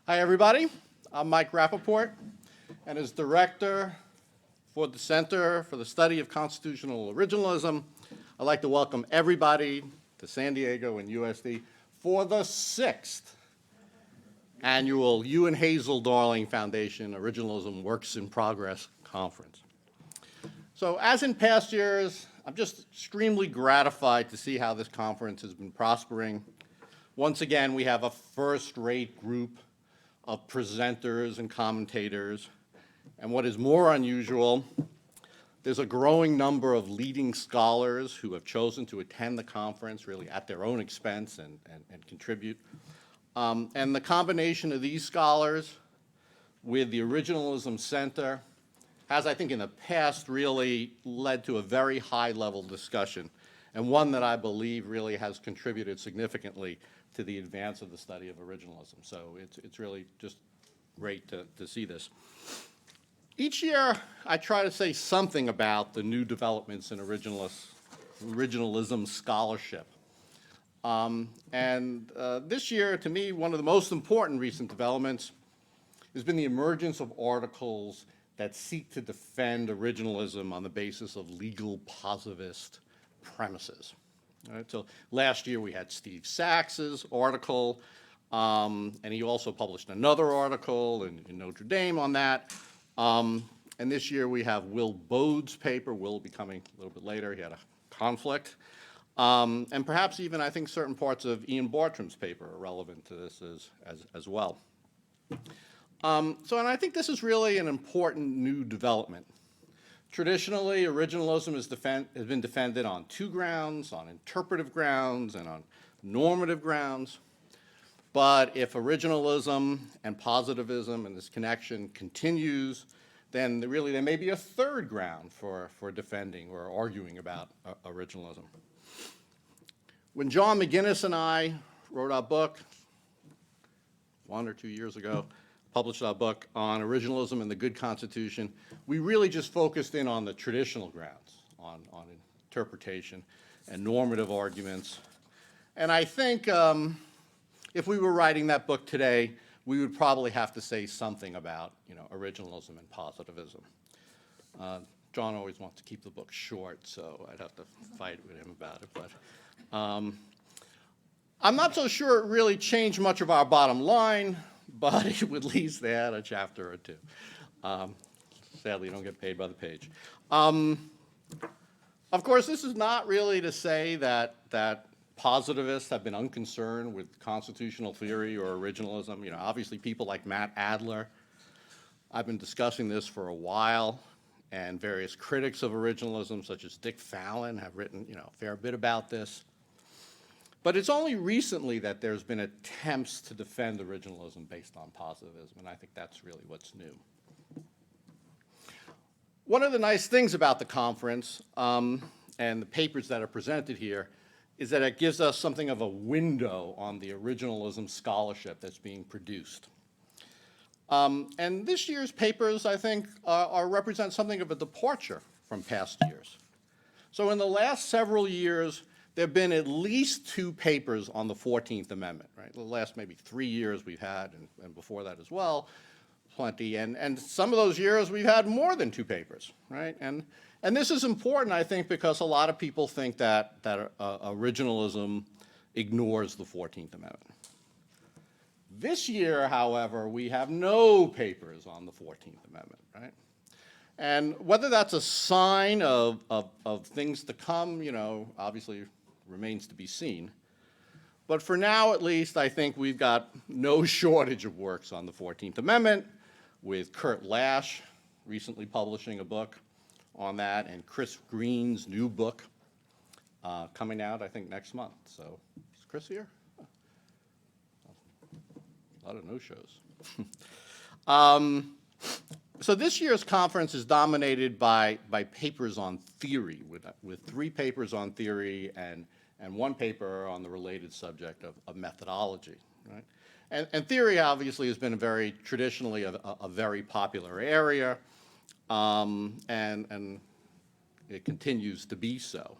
Hi, everybody. I'm Mike Rappaport, and as director for the Center for the Study of Constitutional Originalism, I'd like to welcome everybody to San Diego and USD for the 6th annual You and Hazel Darling Foundation Originalism Works in Progress Conference. So as in past years, I'm just extremely gratified to see how this conference has been prospering. Once again, we have a first-rate group of presenters and commentators. And what is more unusual, there's a growing number of leading scholars who have chosen to attend the conference really at their own expense and contribute. And the combination of these scholars with the Originalism Center has, I think, in the past really led to a very high-level discussion, and one that I believe really has contributed significantly to the advance of the study of originalism. So it's really just great to see this. Each year, I try to say something about the new developments in originalism scholarship. This year, to me, one of the most important recent developments has been the emergence of articles that seek to defend originalism on the basis of legal positivist premises. Right, so last year we had Steve Sax's article, and he also published another article in Notre Dame on that. And this year we have Will Bode's paper. Will will be coming a little bit later. He had a conflict. And perhaps even, I think, certain parts of Ian Bartram's paper are relevant to this as well. And I think this is really an important new development. Traditionally, originalism has been defended on two grounds, on interpretive grounds and on normative grounds. But if originalism and positivism and this connection continues, then really there may be a third ground for defending or arguing about originalism. When John McGinnis and I wrote our book 1 or 2 years ago, published our book on originalism and the good Constitution, we really just focused in on the traditional grounds, on interpretation and normative arguments. And I think if we were writing that book today, we would probably have to say something about originalism and positivism. John always wants to keep the book short, so I'd have to fight with him about it. But I'm not so sure it really changed much of our bottom line, but it would at least add a chapter or two. Sadly, you don't get paid by the page. Of course, this is not really to say that positivists have been unconcerned with constitutional theory or originalism. Obviously, people like Matt Adler, I've been discussing this for a while, and various critics of originalism, such as Dick Fallon, have written a fair bit about this. But it's only recently that there's been attempts to defend originalism based on positivism, and I think that's really what's new. One of the nice things about the conference and the papers that are presented here is that it gives us something of a window on the originalism scholarship that's being produced. And this year's papers, I think, represent something of a departure from past years. So in the last several years, there have been at least 2 papers on the 14th Amendment, right? The last maybe 3 years we've had, and before that as well, plenty. And some of those years we've had more than 2 papers, right? And this is important, I think, because a lot of people think that originalism ignores the 14th Amendment. This year, however, we have no papers on the 14th Amendment, right? And whether that's a sign of things to come, obviously remains to be seen. But for now, at least, I think we've got no shortage of works on the 14th Amendment, with Kurt Lash recently publishing a book on that, and Chris Green's new book coming out, I think, next month. So is Chris here? A lot of no-shows. So this year's conference is dominated by papers on theory, with 3 papers on theory and 1 paper on the related subject of methodology. Right? And theory obviously has been traditionally a very popular area, and it continues to be so.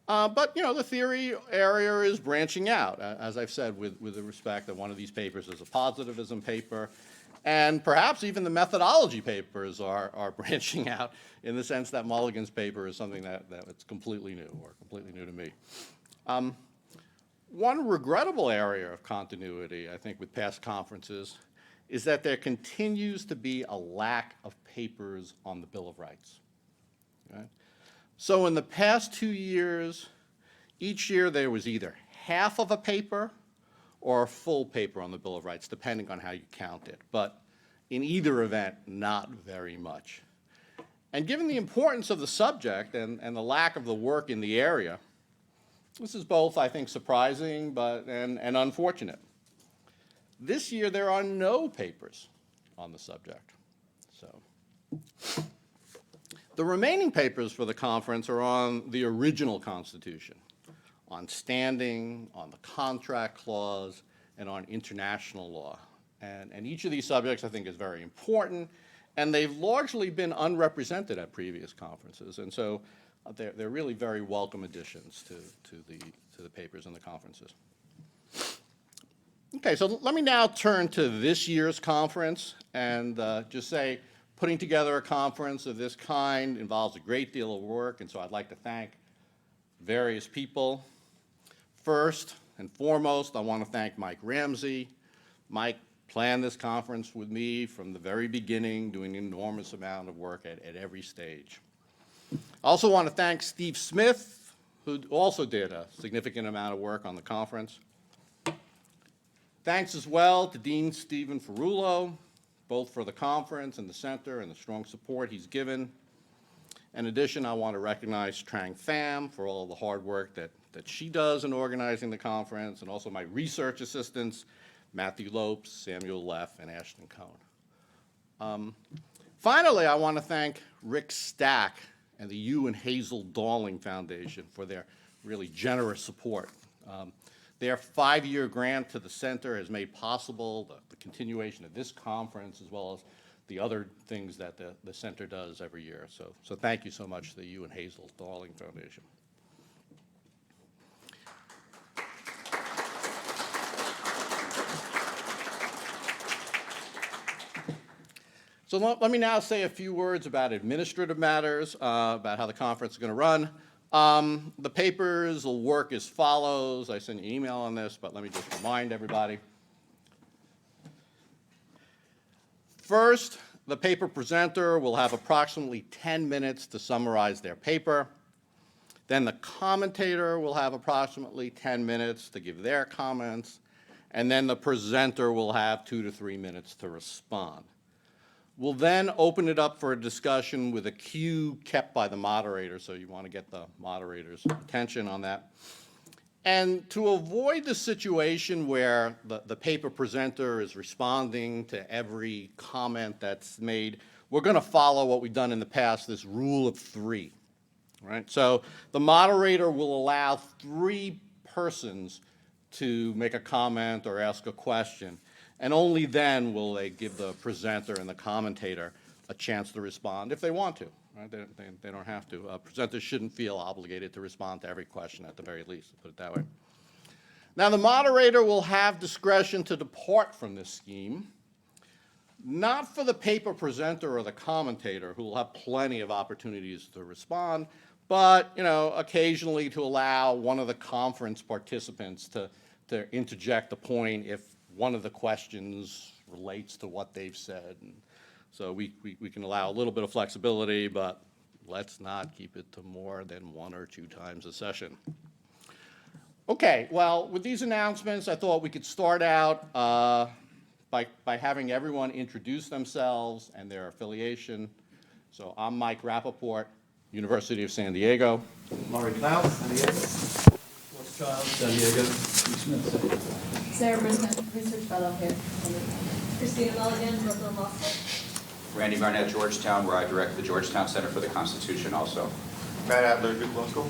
But, you know, the theory area is branching out, as I've said, with the respect that one of these papers is a positivism paper. And perhaps even the methodology papers are branching out in the sense that Mulligan's paper is something that's completely new, or completely new to me. One regrettable area of continuity, I think, with past conferences is that there continues to be a lack of papers on the Bill of Rights. Okay? So in the past 2 years, each year there was either half of a paper or a full paper on the Bill of Rights, depending on how you count it. But in either event, not very much. And given the importance of the subject and the lack of the work in the area, this is both, I think, surprising and unfortunate. This year, there are no papers on the subject. So, the remaining papers for the conference are on the original Constitution, on standing, on the contract clause, and on international law. And each of these subjects, I think, is very important, and they've largely been unrepresented at previous conferences. And so they're really very welcome additions to the papers and the conferences. Okay, so let me now turn to this year's conference and just say putting together a conference of this kind involves a great deal of work, and so I'd like to thank various people. First and foremost, I want to thank Mike Ramsey. Mike planned this conference with me from the very beginning, doing an enormous amount of work at every stage. I also want to thank Steve Smith, who also did a significant amount of work on the conference. Thanks as well to Dean Stephen Ferrulo, both for the conference and the center and the strong support he's given. In addition, I want to recognize Trang Pham for all the hard work that she does in organizing the conference, and also my research assistants, Matthew Lopes, Samuel Leff, and Ashton Cohn. Finally, I want to thank Rick Stack and the Hugh and Hazel Darling Foundation for their really generous support. Their 5-year grant to the center has made possible the continuation of this conference as well as the other things that the center does every year. So thank you so much to the Hugh and Hazel Darling Foundation. So let me now say a few words about administrative matters, about how the conference is going to run. The papers will work as follows. I sent you an email on this, but let me just remind everybody. First, the paper presenter will have approximately 10 minutes to summarize their paper. Then the commentator will have approximately 10 minutes to give their comments. And then the presenter will have 2 to 3 minutes to respond. We'll then open it up for a discussion with a cue kept by the moderator, so you want to get the moderator's attention on that. And to avoid the situation where the paper presenter is responding to every comment that's made, we're going to follow what we've done in the past, this rule of 3. Right? So the moderator will allow 3 persons to make a comment or ask a question. And only then will they give the presenter and the commentator a chance to respond if they want to. Right? They don't have to. Presenters shouldn't feel obligated to respond to every question at the very least, to put it that way. Now, the moderator will have discretion to depart from this scheme, not for the paper presenter or the commentator, who will have plenty of opportunities to respond, but occasionally to allow one of the conference participants to interject a point if one of the questions relates to what they've said. And so we can allow a little bit of flexibility, but let's not keep it to more than 1 or 2 times a session. Okay, well, with these announcements, I thought we could start out by having everyone introduce themselves and their affiliation. So I'm Mike Rappaport, University of San Diego. Laurie Klaus, San Diego. Wes Child, San Diego. Smith. Sarah Brisman, research fellow here. Christina Mulligan, Brooklyn Law School. Randy Barnett, Georgetown, where I direct the Georgetown Center for the Constitution also. Matt Adler, Duke Law School.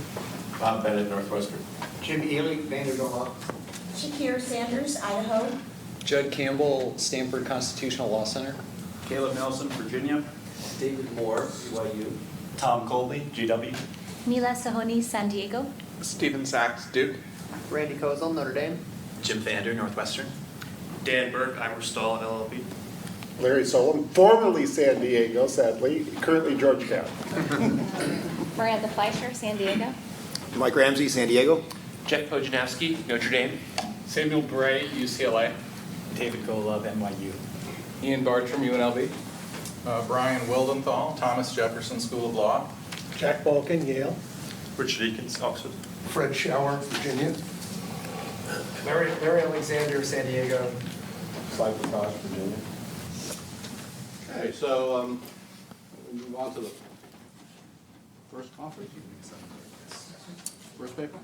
Bob Bennett, Northwestern. Jim Ely, Vanderbilt Law. Shakir Sanders, Idaho. Judd Campbell, Stanford Constitutional Law Center. Caleb Nelson, Virginia. David Moore, BYU. Tom Colby, GW. Mila Sahoni, San Diego. Stephen Sachs, Duke. Randy Kozel, Notre Dame. Jim Vander, Northwestern. Dan Burke, Iverstall, LLB. Larry Solom, formerly San Diego, sadly, currently Georgetown. Miranda Fleischer, San Diego. Mike Ramsey, San Diego. Jeff Pojanowski, Notre Dame. Samuel Bray, UCLA. David Golub, NYU. Ian Bartram, UNLV. Brian Wildenthal, Thomas Jefferson School of Law. Jack Balkan, Yale. Richard Eakins, Oxford. Fred Schauer, Virginia. Larry Alexander, San Diego. Slide Prakash, Virginia. Okay, so we move on to the first conference. First paper?